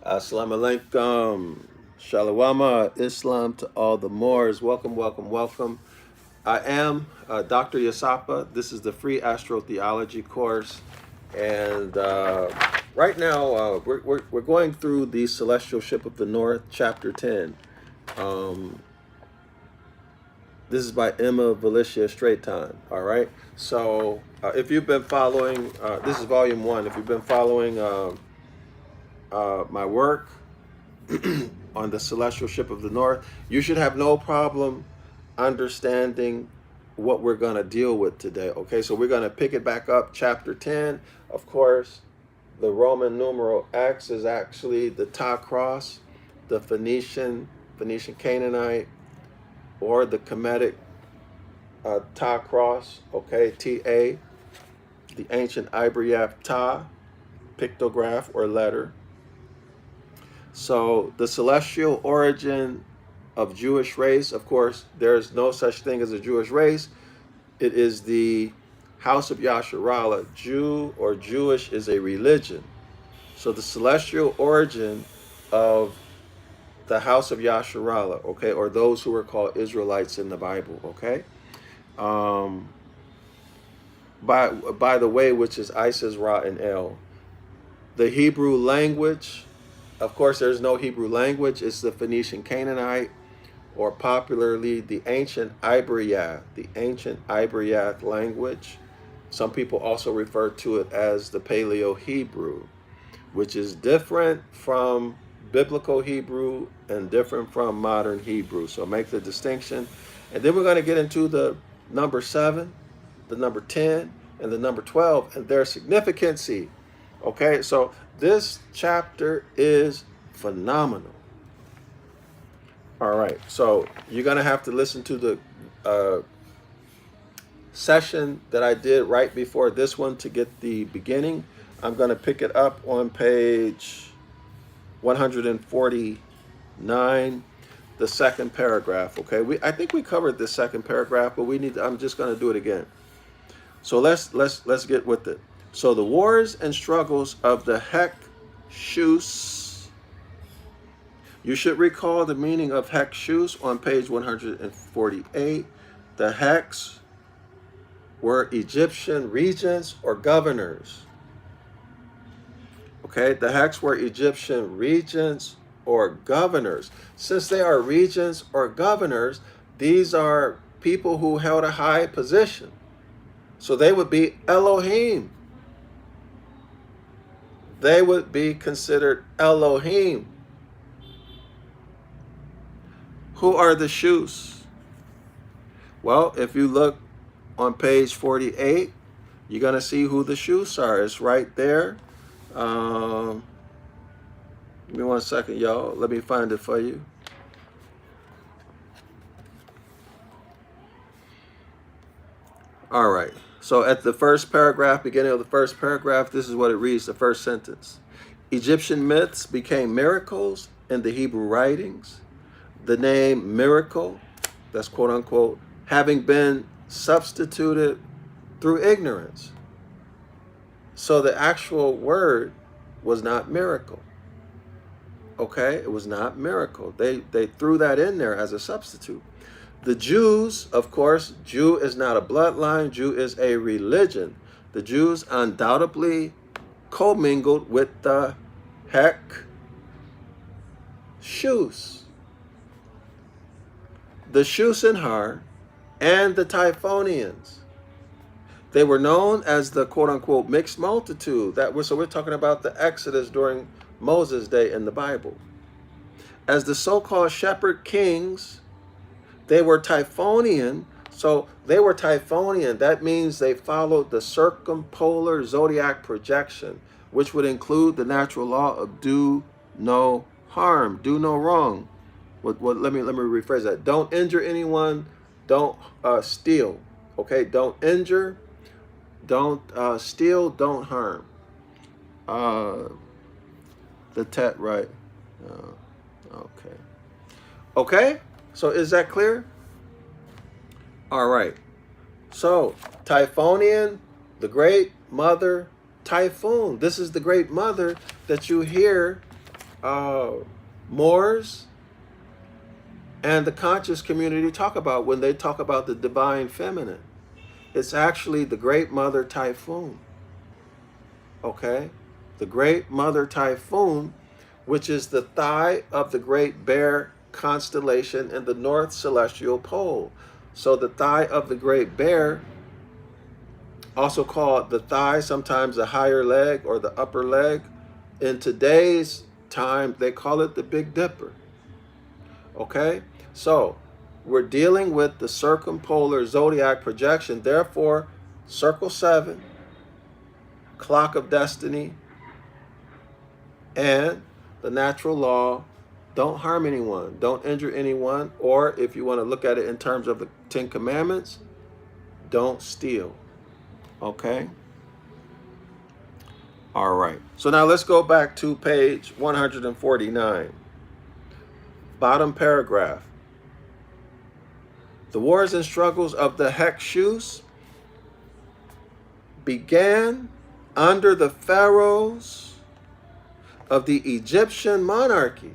Assalamu alaikum. Shalawama, Islam to all the Moors. Welcome, welcome, welcome. I am Dr. Yasapa. This is the free astrotheology course. And right now, we're going through the Celestial Ship of the North, Chapter 10. This is by Emma Valicia Straight Time. All right. So if you've been following, this is Volume 1. If you've been following my work, on the Celestial Ship of the North, you should have no problem understanding what we're going to deal with today. Okay, so we're going to pick it back up, chapter 10. Of course, the Roman numeral X is actually the Ta cross, the Phoenician Canaanite, or the Hermetic Ta cross, okay, Ta, the ancient Ibaryath Ta, pictograph or letter. So the celestial origin of Jewish race, of course, there's no such thing as a Jewish race. It is the house of Yasharala. Jew or Jewish is a religion. So the celestial origin of the house of Yasharala, okay, or those who are called Israelites in the Bible, okay? By the way, which is Isis, Ra, and El. The Hebrew language, of course, there's no Hebrew language. It's the Phoenician Canaanite, or popularly the ancient Ibaryath, language. Some people also refer to it as the Paleo Hebrew, which is different from biblical Hebrew and different from modern Hebrew. So make the distinction. And then we're going to get into the number 7, the number 10, and the number 12 and their significance. Okay, so this chapter is phenomenal. All right, so you're going to have to listen to the session that I did right before this one to get the beginning. I'm going to pick it up on page 149, the second paragraph. Okay, I think we covered the second paragraph, but I'm just going to do it again. So let's get with it. So the wars and struggles of the Hekshus. You should recall the meaning of Hekshus on page 148. The Heks were Egyptian regents or governors. Okay, the Heks were Egyptian regents or governors. Since they are regents or governors, these are people who held a high position. So they would be Elohim. They would be considered Elohim. Who are the Shus? Well, if you look on page 48, you're going to see who the Shus are. It's right there. Give me 1 second, y'all. Let me find it for you. All right. So at the first paragraph, beginning of the first paragraph, this is what it reads, the first sentence. Egyptian myths became miracles in the Hebrew writings. The name miracle, that's quote unquote, having been substituted through ignorance. So the actual word was not miracle. Okay, it was not miracle. They threw that in there as a substitute. The Jews, of course, Jew is not a bloodline, Jew is a religion. The Jews undoubtedly commingled with the Hekshus. The Shusenhar and the Typhonians. They were known as the quote-unquote mixed multitude. So we're talking about the Exodus during Moses' day in the Bible. As the so-called shepherd kings, they were Typhonian. So they were Typhonian. That means they followed the circumpolar zodiac projection, which would include the natural law of do no harm, do no wrong. Let me rephrase that. Don't injure anyone. Don't steal. Okay, don't injure. Don't steal. Don't harm. The tet, right? Okay. Okay. So is that clear? All right. So Typhonian, the great mother Typhoon. This is the great mother that you hear uh, Moors and the conscious community talk about when they talk about the divine feminine. It's actually the Great Mother Typhoon. Okay? The Great Mother Typhoon, which is the thigh of the Great Bear constellation in the North Celestial Pole. So the thigh of the Great Bear, also called the thigh, sometimes the higher leg or the upper leg. In today's time, they call it the Big Dipper. Okay? So we're dealing with the circumpolar zodiac projection. Therefore, circle 7, clock of destiny, and the natural law, don't harm anyone, don't injure anyone, or if you want to look at it in terms of the 10 Commandments, don't steal. Okay? All right. So now let's go back to page 149. Bottom paragraph. The wars and struggles of the Hyksos began under the pharaohs of the Egyptian monarchy.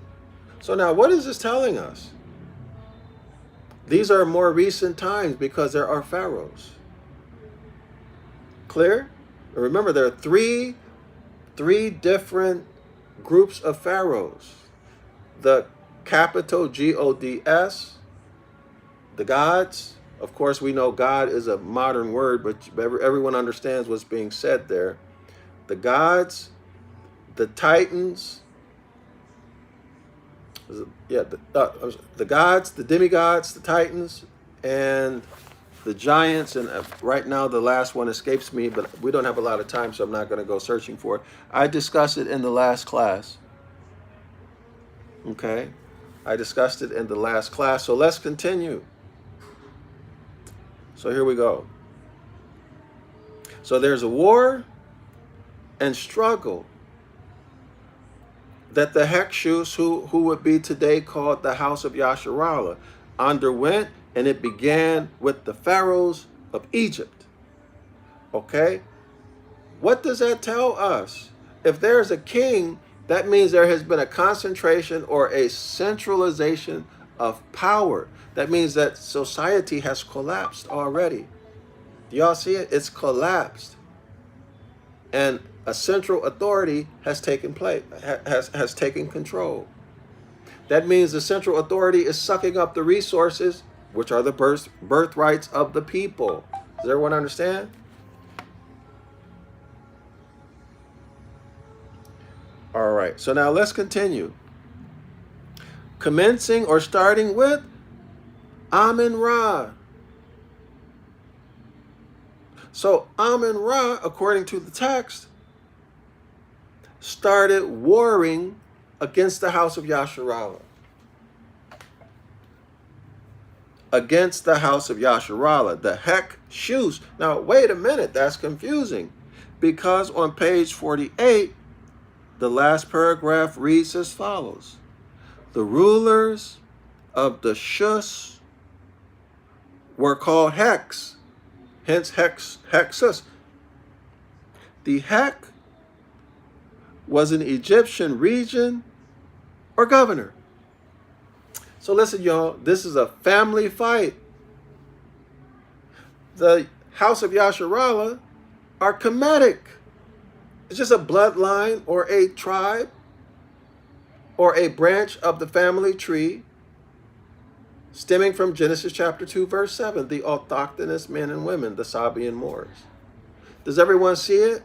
So now what is this telling us? These are more recent times because there are pharaohs. Clear? Remember, there are three different groups of pharaohs. The capital Gods, the gods. Of course, we know God is a modern word, but everyone understands what's being said there. The gods, the titans, the gods, the demigods, the titans, and the giants. And right now the last one escapes me, but we don't have a lot of time, so I'm not going to go searching for it. I discussed it in the last class. Okay? I discussed it in the last class, so let's continue. So here we go. So there's a war and struggle that the Hyksos, who would be today called the House of Yasharala, underwent, and it began with the pharaohs of Egypt. Okay? What does that tell us? If there's a king, that means there has been a concentration or a centralization of power. That means that society has collapsed already. Do y'all see it? It's collapsed. And a central authority has taken place, has taken control. That means the central authority is sucking up the resources, which are the birthrights of the people. Does everyone understand? All right, so now let's continue. Commencing or starting with Amun-Ra. So Amun-Ra, according to the text, started warring against the house of Yasharala. Against the house of Yasharala, the Hyksos. Now, wait a minute, that's confusing. Because on page 48, the last paragraph reads as follows. The rulers of the Shus were called Hex, hence Hyksos. The Hek was an Egyptian region or governor. So listen, y'all, this is a family fight. The house of Yasharala are Kemetic. It's just a bloodline or a tribe or a branch of the family tree stemming from Genesis chapter 2, verse 7, the autochthonous men and women, the Sabian Moors. Does everyone see it?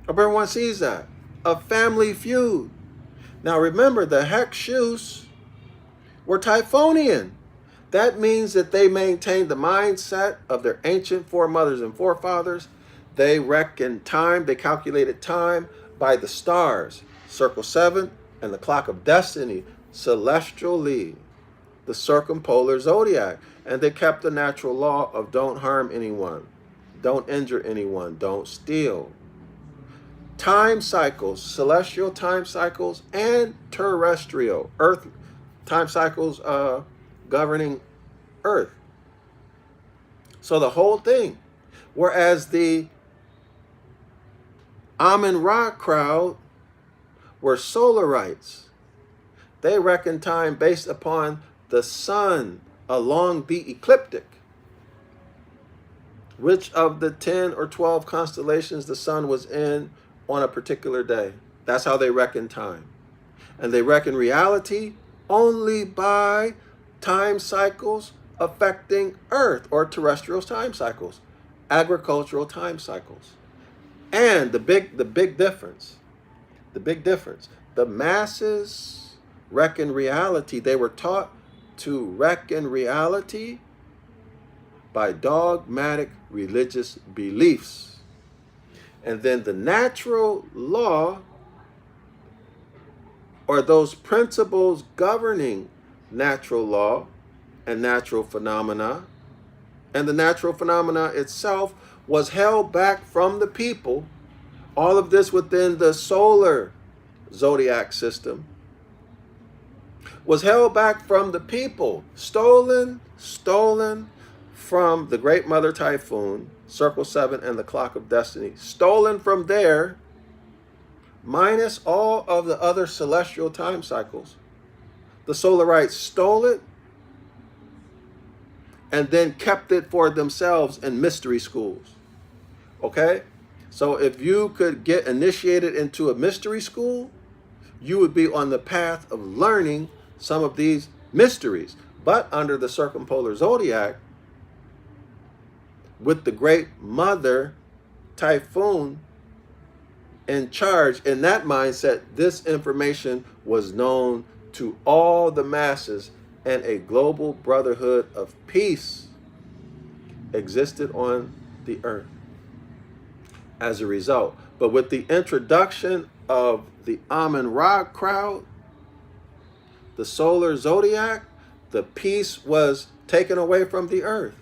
Everyone sees that. A family feud. Now remember, the Hyksos were Typhonian. That means that they maintained the mindset of their ancient foremothers and forefathers. They reckoned time, they calculated time by the stars, circle 7, and the clock of destiny, celestially, the circumpolar zodiac. And they kept the natural law of don't harm anyone, don't injure anyone, don't steal. Time cycles, celestial time cycles, and terrestrial, earth time cycles governing earth. So the whole thing. Whereas the Amun-Ra crowd were Solarites. They reckoned time based upon the sun along the ecliptic. Which of the 10 or 12 constellations the sun was in on a particular day. That's how they reckon time. And they reckon reality only by time cycles affecting Earth, or terrestrial time cycles, agricultural time cycles. And the big difference, the masses reckon reality. They were taught to reckon reality by dogmatic religious beliefs. And then the natural law, or those principles governing natural law and natural phenomena, and the natural phenomena itself, was held back from the people. All of this within the solar zodiac system was held back from the people, stolen from the Great Mother Typhoon, Circle 7, and the Clock of Destiny. Stolen from there, minus all of the other celestial time cycles. The Solarites stole it and then kept it for themselves in mystery schools. Okay? So if you could get initiated into a mystery school, you would be on the path of learning some of these mysteries. But under the circumpolar zodiac, with the Great Mother Typhoon in charge, in that mindset, this information was known to all the masses, and a global brotherhood of peace existed on the earth as a result. But with the introduction of the Amun-Ra crowd, the solar zodiac, the peace was taken away from the earth.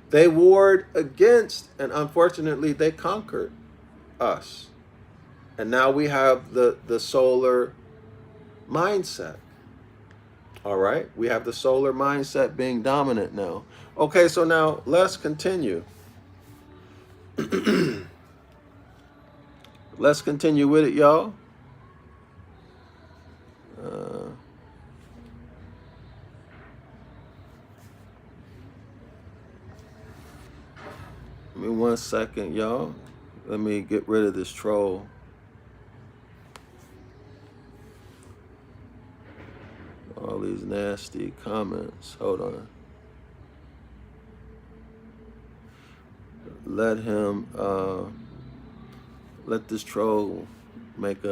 They warred against, and unfortunately they conquered us. And now we have the solar mindset. All right, we have the solar mindset being dominant now. Okay, so now let's continue. Let's continue with it, y'all. Give me 1 second, y'all. Let me get rid of this troll. All these nasty comments. Hold on. Let him, let this troll make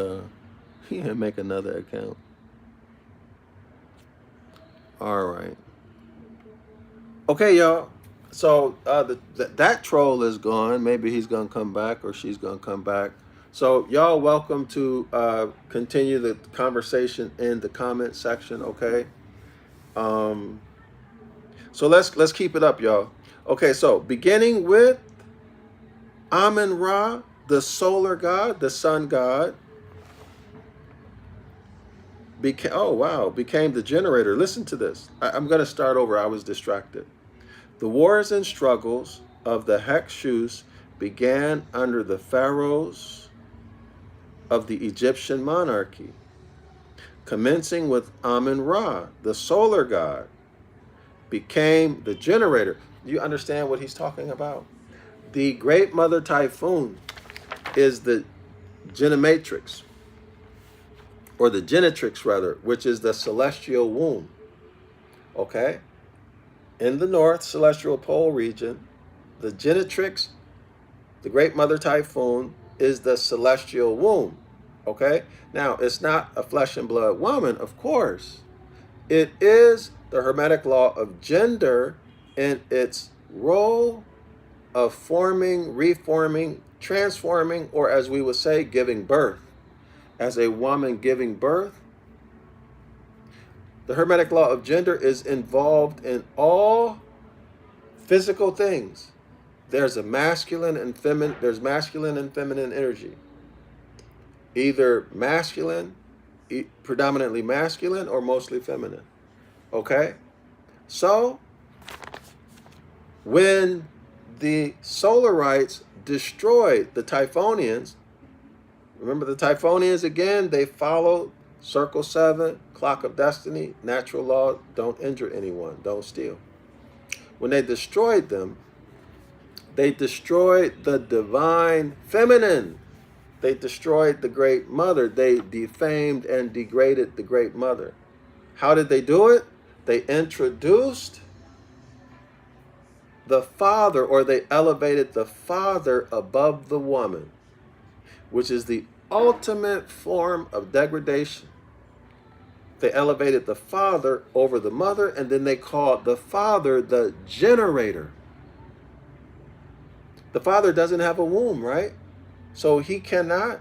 make another account. All right. Okay, y'all. So that troll is gone. Maybe he's gonna come back, or she's gonna come back. So y'all welcome to continue the conversation in the comment section, okay? So let's keep it up, y'all. Okay, so beginning with Amun-Ra, the solar god, the sun god, became the generator. Listen to this. I'm going to start over. I was distracted. The wars and struggles of the Hyksos began under the pharaohs of the Egyptian monarchy, commencing with Amun-Ra, the solar god, became the generator. You understand what he's talking about? The Great Mother Typhoon is the genematrix, or the genetrix rather, which is the celestial womb. Okay? In the north celestial pole region, the genetrix, the Great Mother Typhoon, is the celestial womb. Okay? Now, it's not a flesh and blood woman, of course. It is the Hermetic law of gender in its role of forming, reforming, transforming, or as we would say, giving birth. As a woman giving birth, the Hermetic law of gender is involved in all physical things. There's a masculine and feminine, there's masculine and feminine energy. Either masculine, predominantly masculine, or mostly feminine. Okay? So, when the Solarites destroyed the Typhonians, Remember the Typhonians again, they followed Circle 7, Clock of Destiny, natural law, don't injure anyone, don't steal. When they destroyed them, they destroyed the divine feminine. They destroyed the great mother. They defamed and degraded the great mother. How did they do it? They introduced the father, or they elevated the father above the woman, which is the ultimate form of degradation. They elevated the father over the mother, and then they called the father the generator. The father doesn't have a womb, right? So he cannot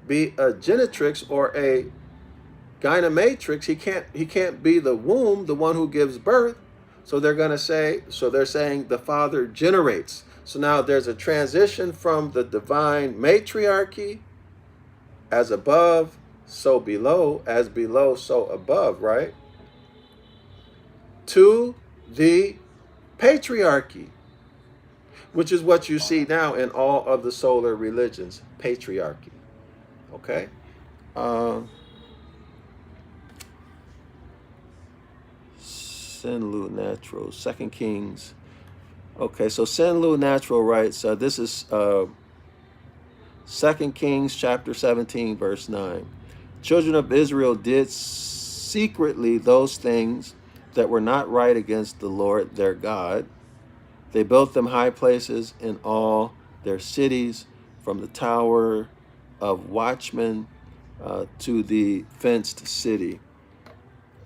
be a genetrix or a gynamatrix. He can't be the womb, the one who gives birth. So they're saying the father generates. So now there's a transition from the divine matriarchy, as above, so below, as below, so above, right? To the patriarchy, which is what you see now in all of the solar religions, patriarchy. Okay? Senlu Natural, 2 Kings. Okay, so Senlu Natural writes, this is 2 Kings chapter 17, verse 9. Children of Israel did secretly those things that were not right against the Lord their God. They built them high places in all their cities, from the tower of watchmen to the fenced city.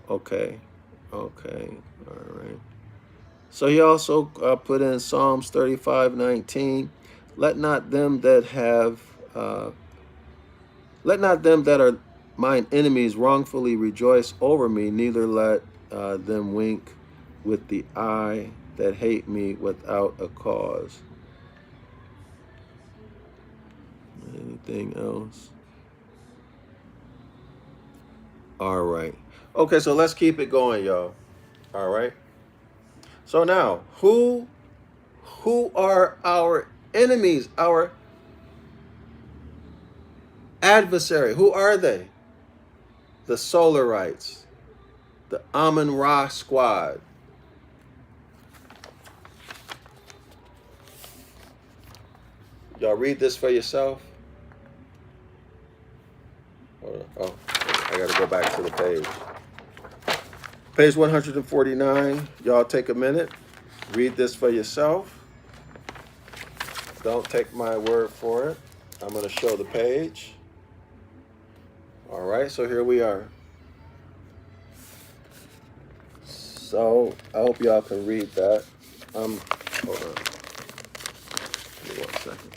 Okay, all right. So he also put in Psalms 35:19. Let not them that are mine enemies wrongfully rejoice over me, neither let them wink with the eye that hate me without a cause. Anything else? All right. Okay, so let's keep it going, y'all. All right. So now, who are our enemies, our adversary? Who are they? The Solarites, the Amun-Ra squad. Y'all read this for yourself. Oh, I got to go back to the page. Page 149. Y'all take a minute. Read this for yourself. Don't take my word for it. I'm going to show the page. All right, so here we are. So I hope y'all can read that. Hold on. Give me 1 second.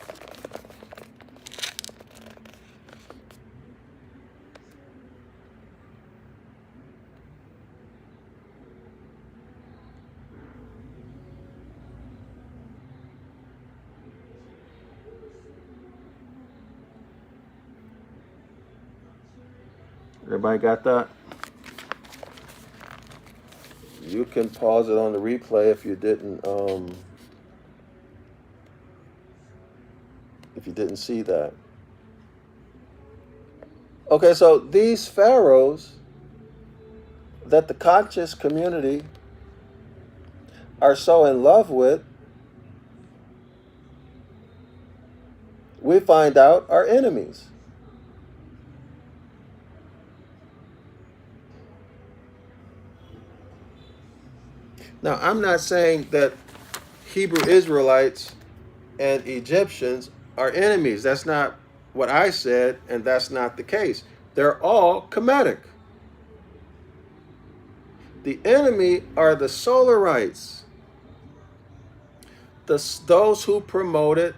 Everybody got that? You can pause it on the replay if you didn't see that. Okay, so these pharaohs that the conscious community are so in love with, we find out are enemies. Now, I'm not saying that Hebrew Israelites and Egyptians are enemies. That's not what I said, and that's not the case. They're all Kemetic. The enemy are the Solarites, those who promoted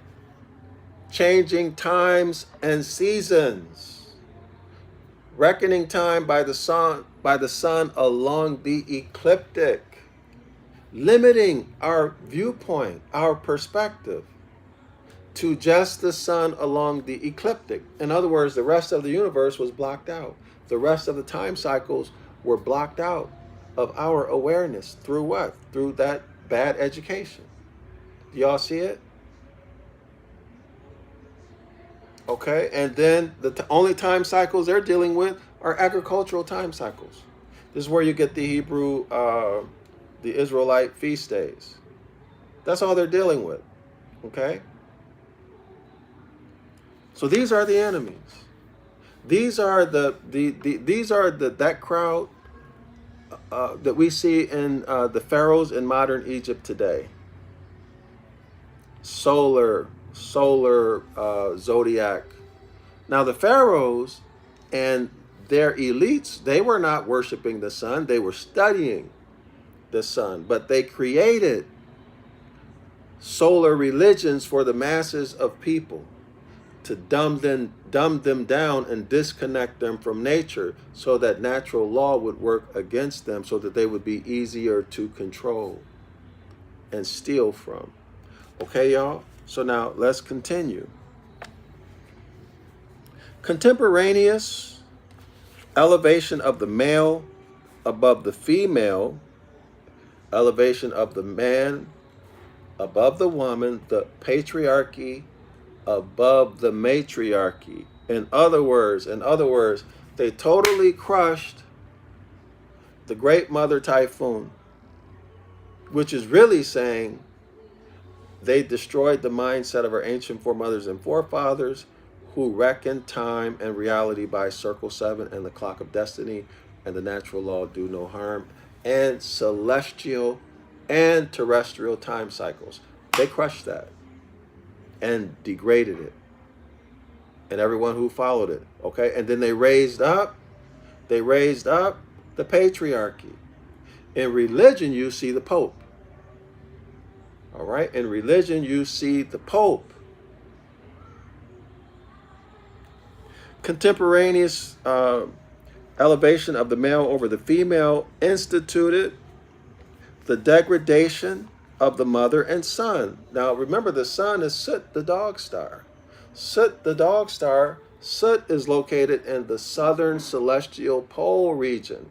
changing times and seasons, reckoning time by the sun along the ecliptic, limiting our viewpoint, our perspective to just the sun along the ecliptic. In other words, the rest of the universe was blocked out. The rest of the time cycles were blocked out of our awareness. Through what? Through that bad education. Do y'all see it? Okay, and then the only time cycles they're dealing with are agricultural time cycles. This is where you get the Hebrew, the Israelite feast days. That's all they're dealing with. Okay, so these are the enemies. These are these are that crowd that we see in the pharaohs in modern Egypt today. Solar zodiac. Now the pharaohs and their elites, they were not worshiping the sun, they were studying the sun, but they created solar religions for the masses of people to dumb them down and disconnect them from nature so that natural law would work against them so that they would be easier to control and steal from. Okay, y'all? So now let's continue. Contemporaneous elevation of the male above the female, elevation of the man above the woman, the patriarchy above the matriarchy. In other words, they totally crushed the great mother typhoon, which is really saying they destroyed the mindset of our ancient foremothers and forefathers who reckoned time and reality by circle 7 and the clock of destiny and the natural law do no harm and celestial and terrestrial time cycles. They crushed that and degraded it, and everyone who followed it. Okay, and then they raised up the patriarchy. In religion, you see the Pope. All right, in religion, you see the Pope. Contemporaneous elevation of the male over the female instituted the degradation of the mother and son. Now remember, the sun is Soot, the dog star. Soot, the dog star. Soot is located in the southern celestial pole region.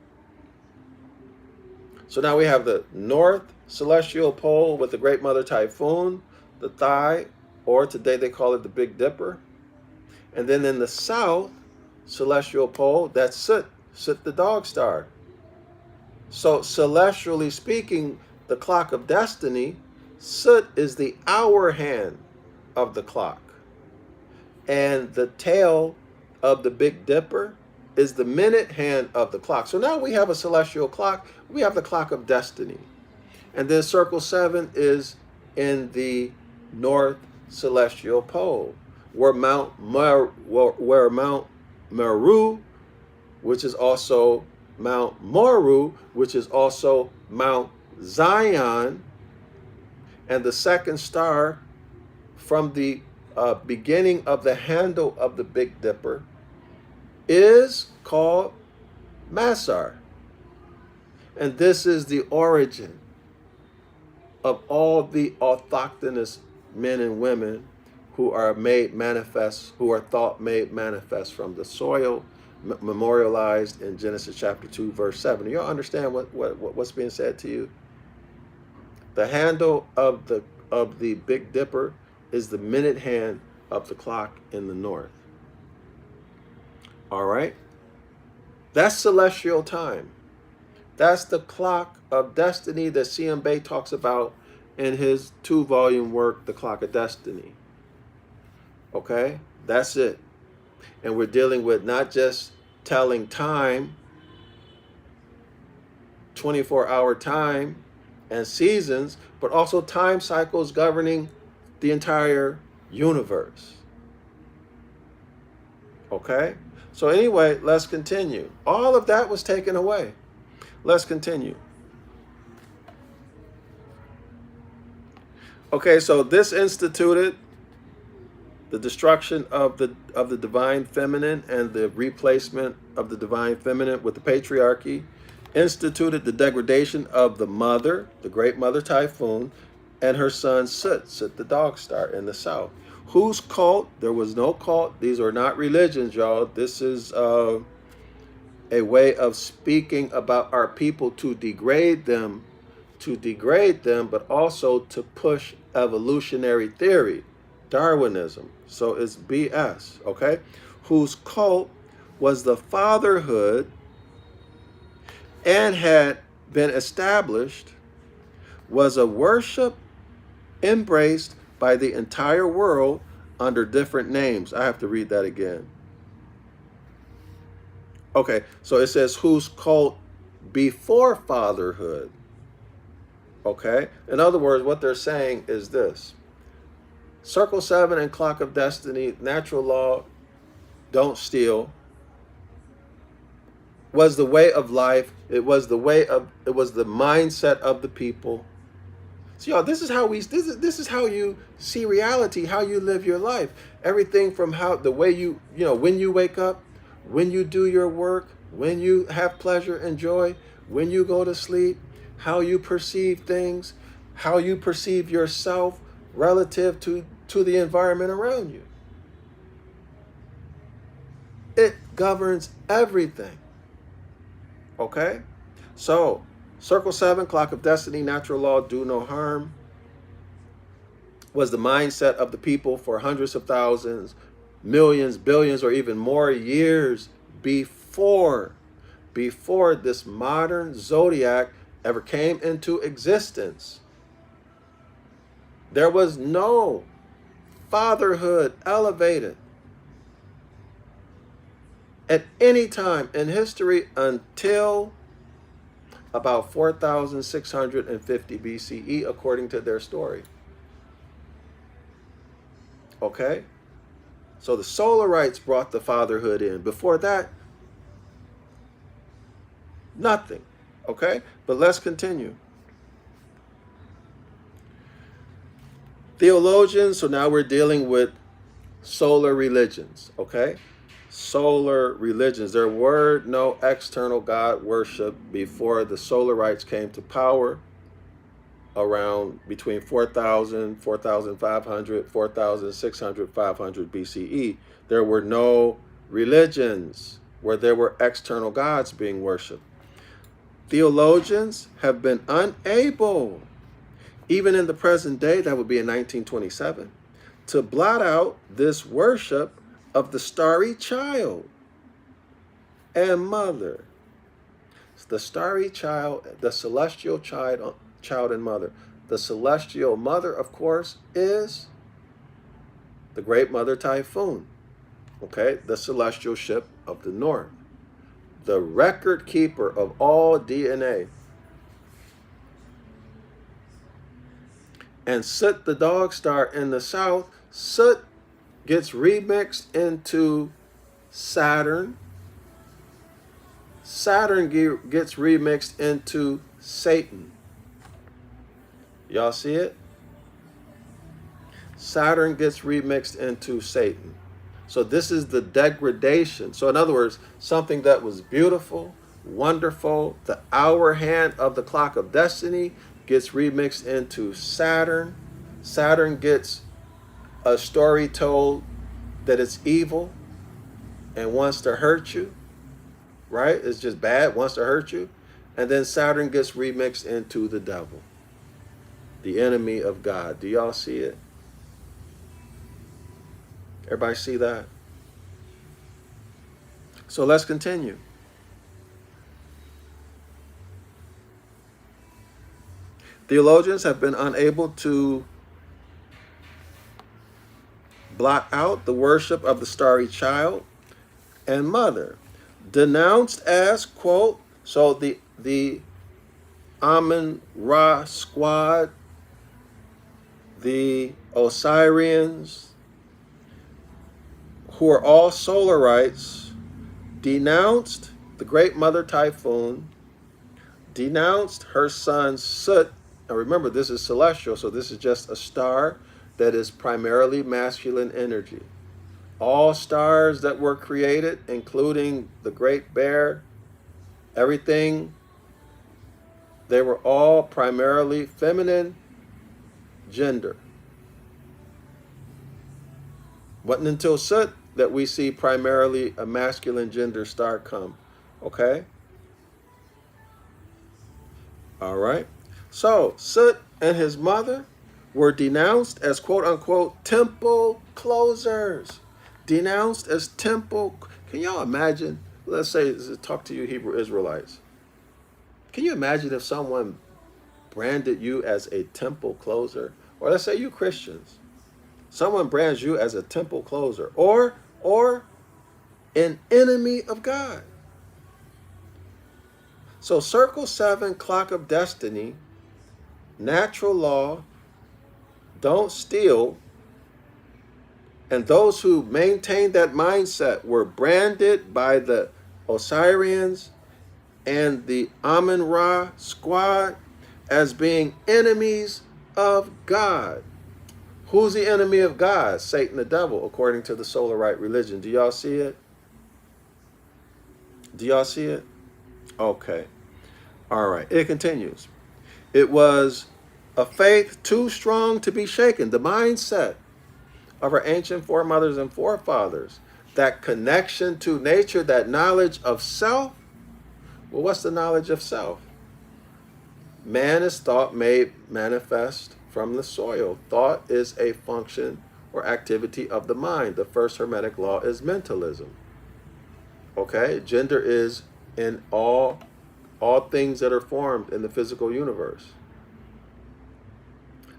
So now we have the north celestial pole with the Great Mother Typhoon, the Thigh, or today they call it the Big Dipper. And then in the south celestial pole, that's Soot, Soot the dog star. So celestially speaking, the clock of destiny, Soot is the hour hand of the clock. And the tail of the Big Dipper is the minute hand of the clock. So now we have a celestial clock. We have the clock of destiny. And then circle 7 is in the north celestial pole, where Mount Meru, which is also Mount Moru, which is also Mount Zion, and the second star from the beginning of the handle of the Big Dipper is called Masar. And this is the origin of all the autochthonous men and women who are made manifest, who are thought made manifest from the soil, memorialized in Genesis chapter 2, verse 7. You all understand what's being said to you? The handle of the Big Dipper is the minute hand of the clock in the north. All right? That's celestial time. That's the clock of destiny that C.M. Bay talks about in his 2-volume work, The Clock of Destiny. Okay? That's it. And we're dealing with not just telling time, 24-hour time and seasons, but also time cycles governing the entire universe. Okay? So anyway, let's continue. All of that was taken away. Let's continue. Okay, so this instituted the destruction of the divine feminine and the replacement of the divine feminine with the patriarchy, instituted the degradation of the mother, the Great Mother Typhoon, and her son Soot, Soot the dog star in the south. Whose cult? There was no cult. These are not religions, y'all. This is a way of speaking about our people to degrade them, but also to push evolutionary theory. Darwinism. So it's BS, okay? Whose cult was the fatherhood and had been established, was a worship embraced by the entire world under different names. I have to read that again. Okay, so it says whose cult before fatherhood. Okay, in other words, what they're saying is this: Circle 7 and Clock of Destiny, natural law, don't steal, was the way of life. It was the mindset of the people. So y'all, this is how you see reality, how you live your life. Everything from how the way when you wake up, when you do your work, when you have pleasure and joy, when you go to sleep, how you perceive things, how you perceive yourself relative to the environment around you. It governs everything. Okay? So, Circle 7, Clock of Destiny, natural law, do no harm, was the mindset of the people for hundreds of thousands, millions, billions, or even more years before this modern zodiac ever came into existence. There was no fatherhood elevated at any time in history until about 4,650 BCE, according to their story. Okay? So the Solarites brought the fatherhood in. Before that, nothing. Okay? But let's continue. Theologians, so now we're dealing with solar religions. Okay? Solar religions. There were no external God worship before the Solarites came to power around between 4,000, 4,500, 4,600, 500 BCE. There were no religions where there were external gods being worshipped. Theologians have been unable, even in the present day, that would be in 1927, to blot out this worship of the starry child and mother. The starry child, the celestial child and mother. The celestial mother, of course, is the Great Mother Typhoon. Okay, the celestial ship of the north. The record keeper of all DNA. And Soot, the dog star in the south, Soot gets remixed into Saturn. Saturn gets remixed into Satan. Y'all see it? Saturn gets remixed into Satan. So this is the degradation. So in other words, something that was beautiful, wonderful, the hour hand of the clock of destiny gets remixed into Saturn. Saturn gets a story told that it's evil and wants to hurt you, right? It's just bad, wants to hurt you. And then Saturn gets remixed into the devil, the enemy of God. Do y'all see it? Everybody see that? So let's continue. Theologians have been unable to blot out the worship of the starry child and mother, denounced as, quote, so the Amun-Ra squad, the Osirians, who are all Solarites, denounced the Great Mother Typhoon, denounced her son Soot. Now remember, this is celestial, so this is just a star that is primarily masculine energy. All stars that were created, including the Great Bear, everything, they were all primarily feminine gender. Wasn't until Soot that we see primarily a masculine gender star come. Okay? All right. So Soot and his mother were denounced as quote-unquote temple closers. Denounced as temple. Can y'all imagine? Let's say, talk to you Hebrew Israelites. Can you imagine if someone branded you as a temple closer? Or let's say you Christians. Someone brands you as a temple closer or an enemy of God. So circle 7, clock of destiny, natural law, don't steal, and those who maintained that mindset were branded by the Osirians and the Amun-Ra squad as being enemies of God. Who's the enemy of God? Satan the devil, according to the Solarite religion. Do y'all see it? Do y'all see it? Okay. All right. It continues. It was a faith too strong to be shaken. The mindset of our ancient foremothers and forefathers. That connection to nature, that knowledge of self. Well, what's the knowledge of self? Man is thought made manifest from the soil. Thought is a function or activity of the mind. The first Hermetic law is mentalism. Okay? Gender is in all things that are formed in the physical universe.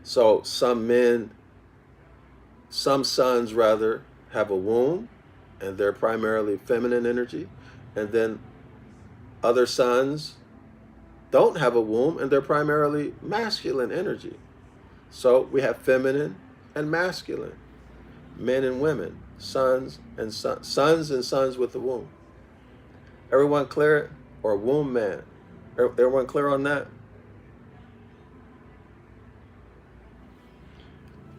So some sons rather have a womb, and they're primarily feminine energy, and then other sons don't have a womb, and they're primarily masculine energy. So we have feminine and masculine, men and women, sons and sons with a womb. Everyone clear? Or womb man? Everyone clear on that?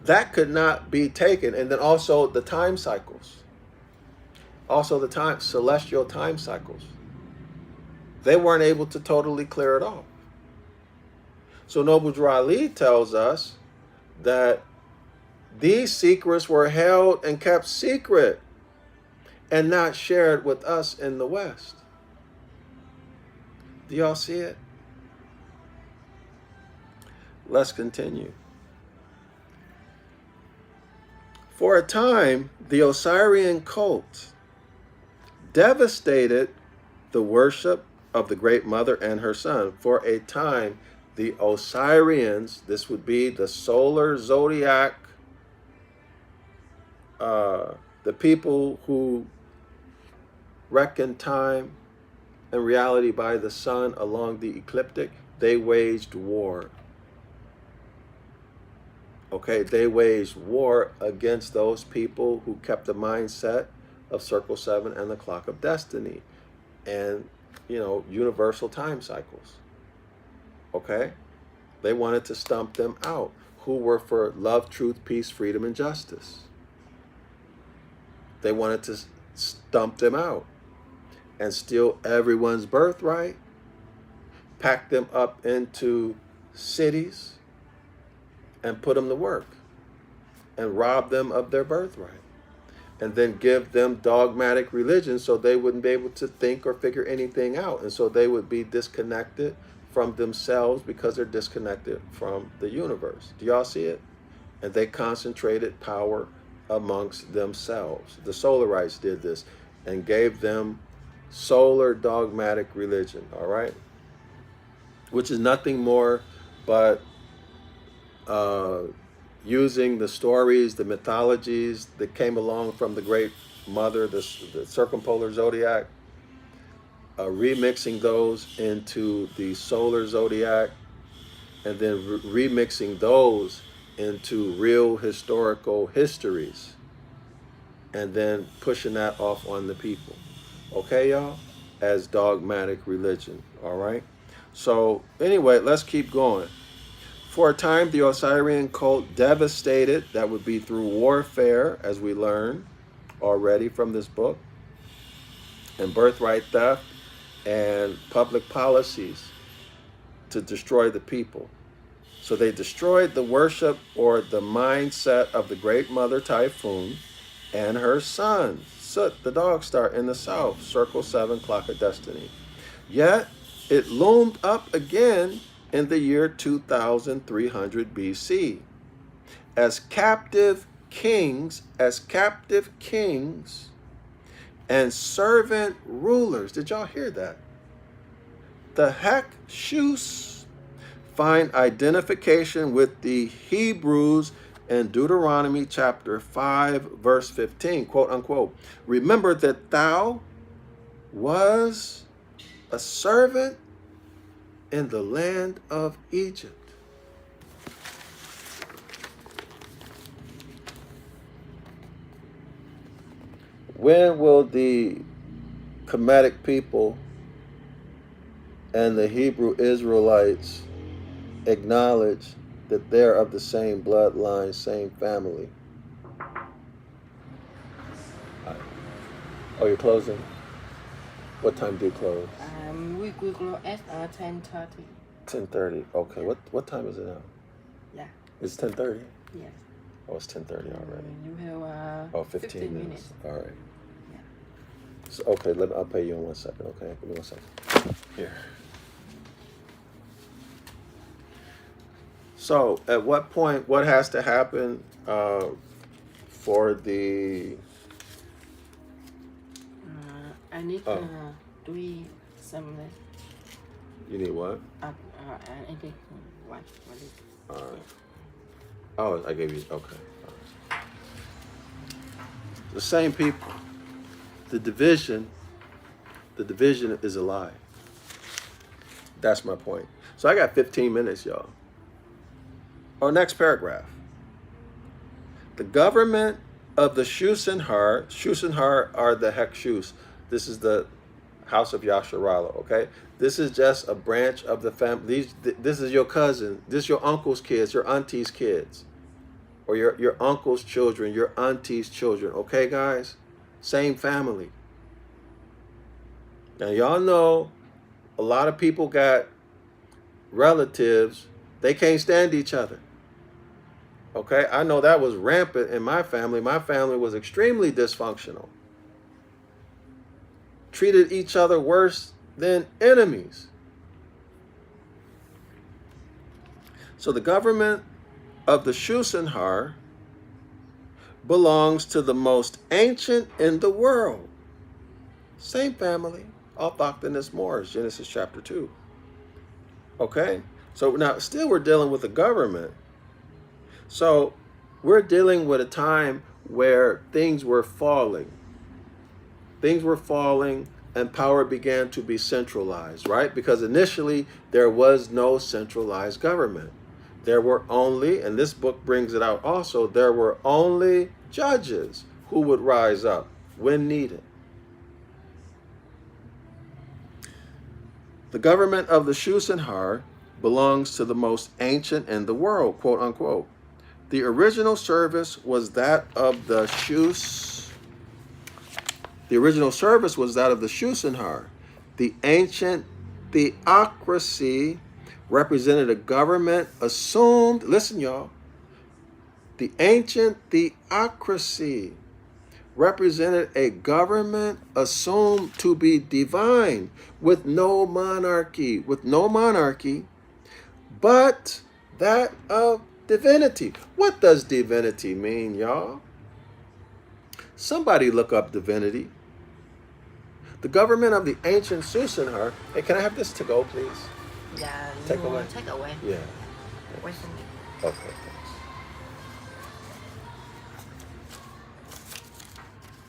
That could not be taken. And then also the time cycles. Also the celestial time cycles. They weren't able to totally clear it off. So Noble Drew Ali tells us that these secrets were held and kept secret and not shared with us in the West. Do y'all see it? Let's continue. For a time, the Osirian cult devastated the worship of the Great Mother and her son. For a time, the Osirians, this would be the solar zodiac, the people who reckon time and reality by the sun along the ecliptic, they waged war. Okay, they waged war against those people who kept the mindset of Circle 7 and the Clock of Destiny and, universal time cycles. Okay? They wanted to stump them out, who were for love, truth, peace, freedom, and justice. They wanted to stump them out and steal everyone's birthright, pack them up into cities, and put them to work and rob them of their birthright, and then give them dogmatic religion so they wouldn't be able to think or figure anything out. And so they would be disconnected from themselves because they're disconnected from the universe. Do y'all see it? And they concentrated power amongst themselves. The Solarites did this and gave them solar dogmatic religion, all right? Which is nothing more but using the stories, the mythologies that came along from the Great Mother, the circumpolar zodiac, remixing those into the solar zodiac, and then remixing those into real historical histories, and then pushing that off on the people. Okay, y'all? As dogmatic religion, all right? So anyway, let's keep going. For a time, the Osirian cult devastated, that would be through warfare, as we learn already from this book, and birthright theft, and public policies to destroy the people. So they destroyed the worship or the mindset of the Great Mother Typhoon and her son, Soot, the dog star in the south, Circle 7, Clock of Destiny. Yet, it loomed up again in the year 2300 BC. as captive kings, and servant rulers. Did y'all hear that? The Hekshus find identification with the Hebrews in Deuteronomy chapter 5, verse 15, quote unquote. Remember that thou was a servant in the land of Egypt. When will the Kemetic people and the Hebrew Israelites acknowledge that they're of the same bloodline, same family? Oh, you're closing? What time do you close? We could close at 10:30. 10:30. Okay. What time is it now? Yeah. It's 10:30? Yes. Oh, it's 10:30 already. You have 15 minutes. All right. Yeah. So, okay, I'll pay you in 1 second, okay? Give me 1 second. Here. So, at what point, what has to happen for the... I need to eat some. You need what? I think what is? All right. Oh, I gave you, okay. All right. The same people. The division is a lie. That's my point. So I got 15 minutes, y'all. Our next paragraph. The government of the Shusenhar are the Hekshus. This is the house of Yasharala, okay? This is just a branch of the family. This is your cousin. This is your uncle's kids, your auntie's kids. Or your uncle's children, your auntie's children, okay, guys? Same family. Now, y'all know a lot of people got relatives, they can't stand each other. Okay, I know that was rampant in my family. My family was extremely dysfunctional. Treated each other worse than enemies. So the government of the Shusenhar belongs to the most ancient in the world. Same family, autochthonous Moors, Genesis chapter 2. Okay, so now still we're dealing with the government. So we're dealing with a time where things were falling. Things were falling and power began to be centralized, right? Because initially there was no centralized government. There were only, and this book brings it out also, there were only judges who would rise up when needed. The government of the Shusenhar belongs to the most ancient in the world, quote unquote. The original service was that of the Shusenhar. The ancient theocracy represented a government assumed, listen y'all, the ancient theocracy represented a government assumed to be divine with no monarchy, but that of divinity. What does divinity mean, y'all? Somebody look up divinity. The government of the ancient Shusenhar. Hey, can I have this to go, please? Yeah, Take away. Take away. Yeah. Wait. Okay, thanks.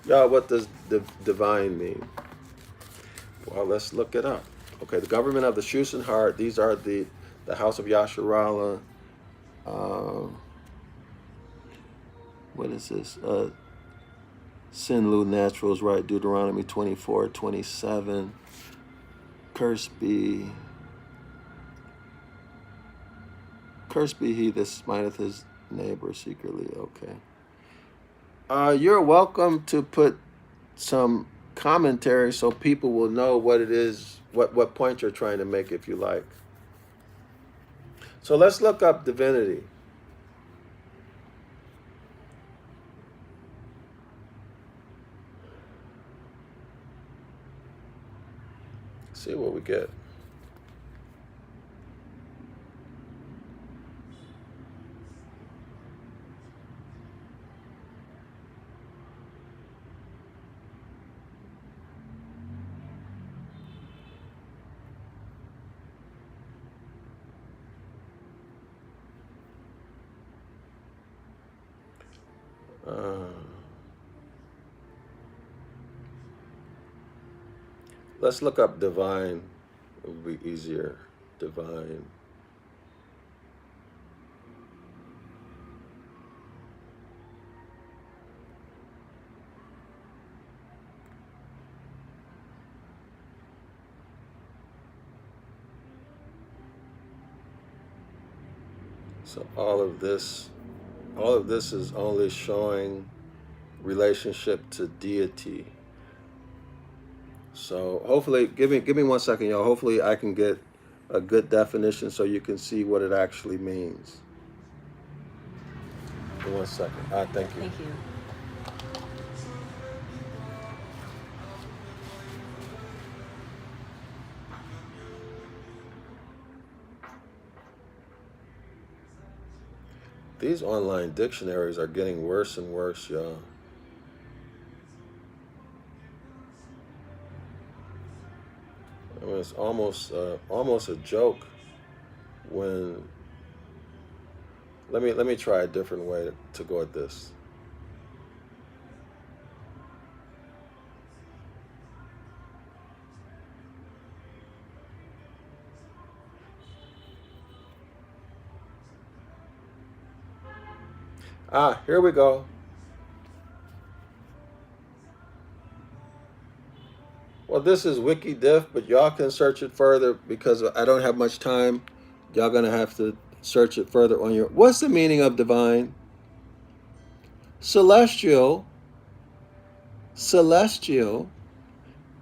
Y'all, what does divine mean? Well, let's look it up. Okay, the government of the Shusenhar. These are the house of Yasharala. What is this? Sinlu Naturals, right? Deuteronomy 24:27. Cursed be he that smiteth his neighbor secretly. Okay. You're welcome to put some commentary so people will know what it is, what point you're trying to make if you like. So let's look up divinity. See what we get. Let's look up divine. It would be easier. Divine. So all of this is only showing relationship to deity. So hopefully, give me 1 second, y'all. Hopefully I can get a good definition so you can see what it actually means. 1 second. Thank you. Thank you. These online dictionaries are getting worse and worse, y'all. I mean, it's almost a joke when. Let me try a different way to go at this. Here we go. Well, this is WikiDiff, but y'all can search it further because I don't have much time. Y'all gonna have to search it further on your. What's the meaning of divine? Celestial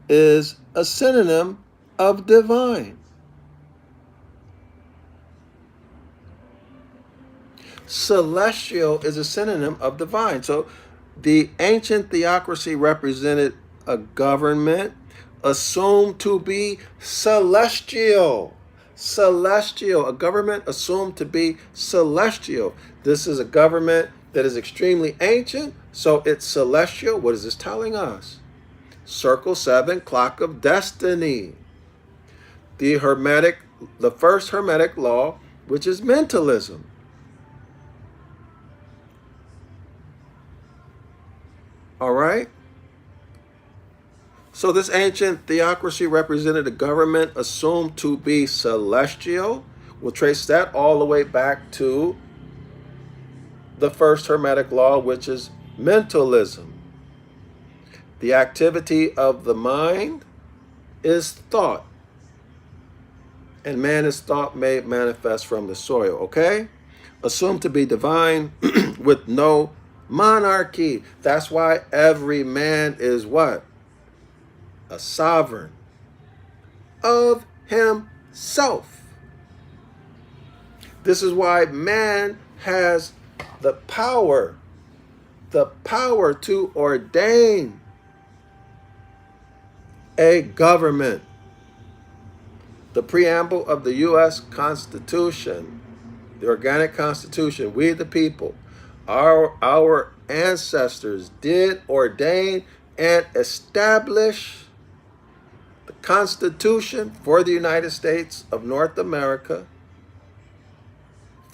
is a synonym of divine. Celestial is a synonym of divine. So the ancient theocracy represented a government assumed to be celestial. Celestial, a government assumed to be celestial. This is a government that is extremely ancient, so it's celestial. What is this telling us? Circle 7, clock of destiny. The first Hermetic law, which is mentalism. All right? So this ancient theocracy represented a government assumed to be celestial. We'll trace that all the way back to the first Hermetic law, which is mentalism. The activity of the mind is thought. And man is thought made manifest from the soil, okay? Assumed to be divine with no monarchy. That's why every man is what? A sovereign of himself. This is why man has the power to ordain a government. The preamble of the U.S. Constitution, the organic Constitution, we the people, our ancestors did ordain and establish the Constitution for the United States of North America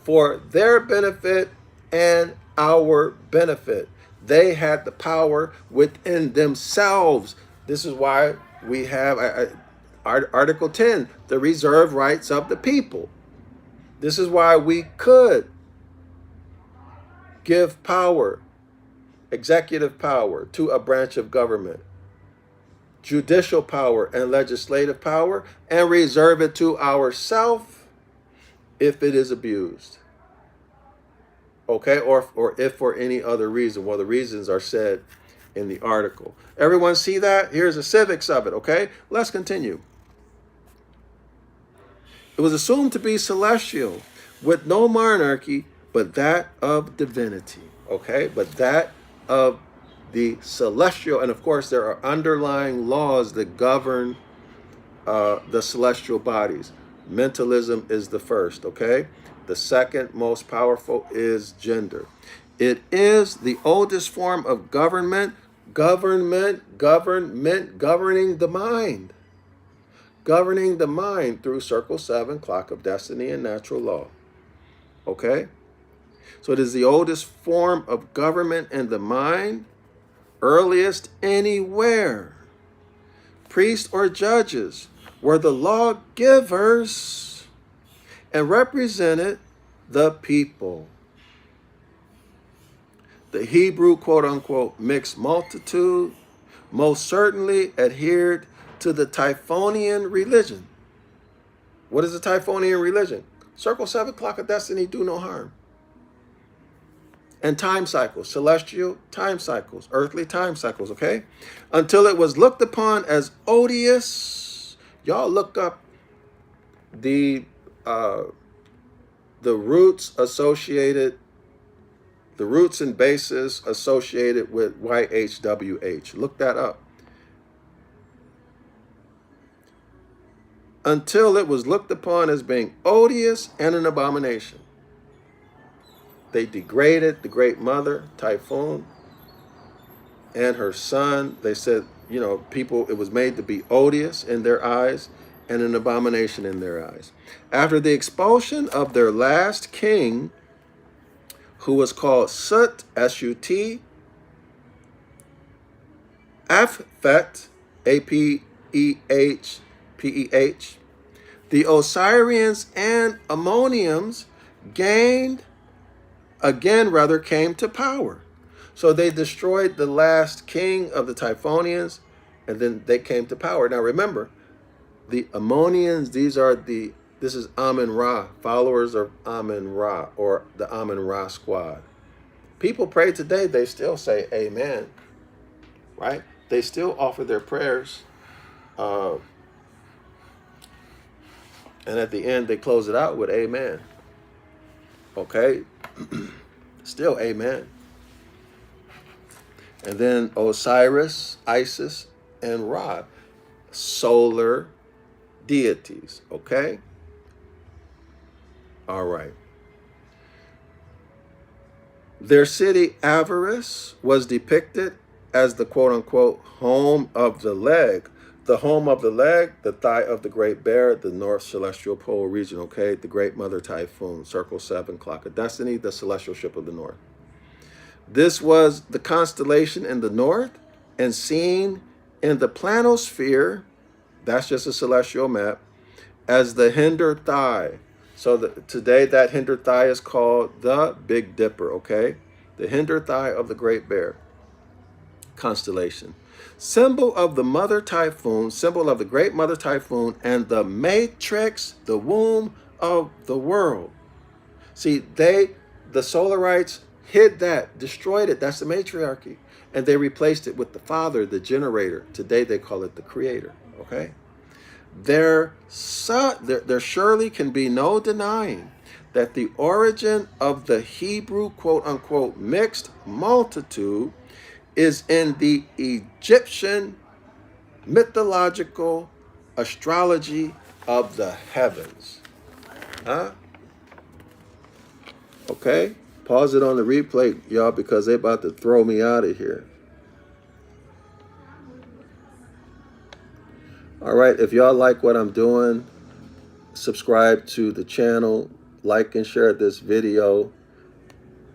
for their benefit and our benefit. They had the power within themselves. This is why we have Article 10, the reserved rights of the people. This is why we could give power, executive power, to a branch of government, judicial power and legislative power, and reserve it to ourselves if it is abused. Okay, or if for any other reason. Well, the reasons are said in the article. Everyone see that? Here's the civics of it, okay? Let's continue. It was assumed to be celestial with no monarchy, but that of divinity, okay? But that of the celestial, and of course there are underlying laws that govern the celestial bodies. Mentalism is the first, okay? The second most powerful is gender. It is the oldest form of governing the mind. Governing the mind through Circle 7, Clock of Destiny, and Natural Law. Okay? So it is the oldest form of government in the mind, earliest anywhere. priests or judges were the lawgivers and represented the people. The Hebrew quote-unquote mixed multitude most certainly adhered to the Typhonian religion. What is the Typhonian religion? Circle 7 clock of destiny, do no harm. And time cycles, celestial time cycles, earthly time cycles, okay? Until it was looked upon as odious. Y'all look up the roots associated, the roots and bases associated with YHWH. Look that up. Until it was looked upon as being odious and an abomination. They degraded the great mother, Typhon, and her son. They said, you know, people, it was made to be odious in their eyes and an abomination in their eyes. After the expulsion of their last king, who was called Sut, S-U-T, Aphet, A-P-E-H-P-E-H, the Osirians and Ammonians came to power. So they destroyed the last king of the Typhonians, and then they came to power. Now remember, the Ammonians, this is Amun-Ra, followers of Amun-Ra, or the Amun-Ra squad. People pray today, they still say amen, right? They still offer their prayers, and at the end they close it out with amen. Okay? Still amen. And then Osiris, Isis, and Ra, solar deities. Okay? All right. Their city, Avaris, was depicted as the quote-unquote home of the leg. The home of the leg, the thigh of the great bear, the north celestial pole region, okay? The great mother Typhon, circle 7, clock of destiny, the celestial ship of the north. This was the constellation in the north, and seen in the planosphere, that's just a celestial map, as the hinder thigh. So today that hinder thigh is called the Big Dipper, okay? The hinder thigh of the great bear constellation. Symbol of the mother Typhon, symbol of the great mother Typhon, and the matrix, the womb of the world. See, the Solarites hid that, destroyed it. That's the matriarchy. And they replaced it with the father, the generator. Today they call it the creator, okay? There surely can be no denying that the origin of the Hebrew quote-unquote mixed multitude is in the Egyptian mythological astrology of the heavens. Huh? Okay? Pause it on the replay, y'all, because they're about to throw me out of here. All right, if y'all like what I'm doing, subscribe to the channel, like and share this video.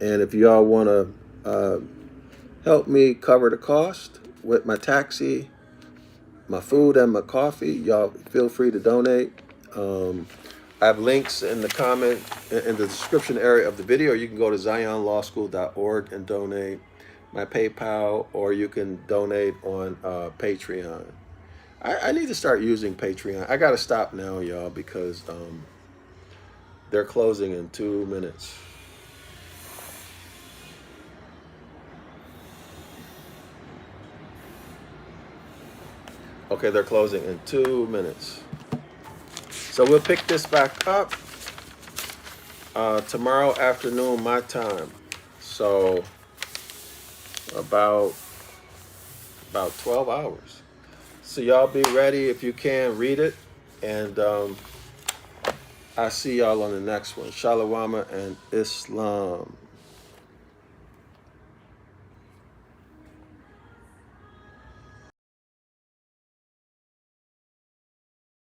And if y'all want to help me cover the cost with my taxi, my food, and my coffee, y'all feel free to donate. I have links in the comment, in the description area of the video. You can go to zionlawschool.org and donate, my PayPal, or you can donate on Patreon. I need to start using Patreon. I got to stop now, y'all, because they're closing in 2 minutes. Okay, they're closing in 2 minutes. So we'll pick this back up tomorrow afternoon, my time. So about 12 hours. So y'all be ready if you can, read it. And I see y'all on the next one. Shalom and Islam.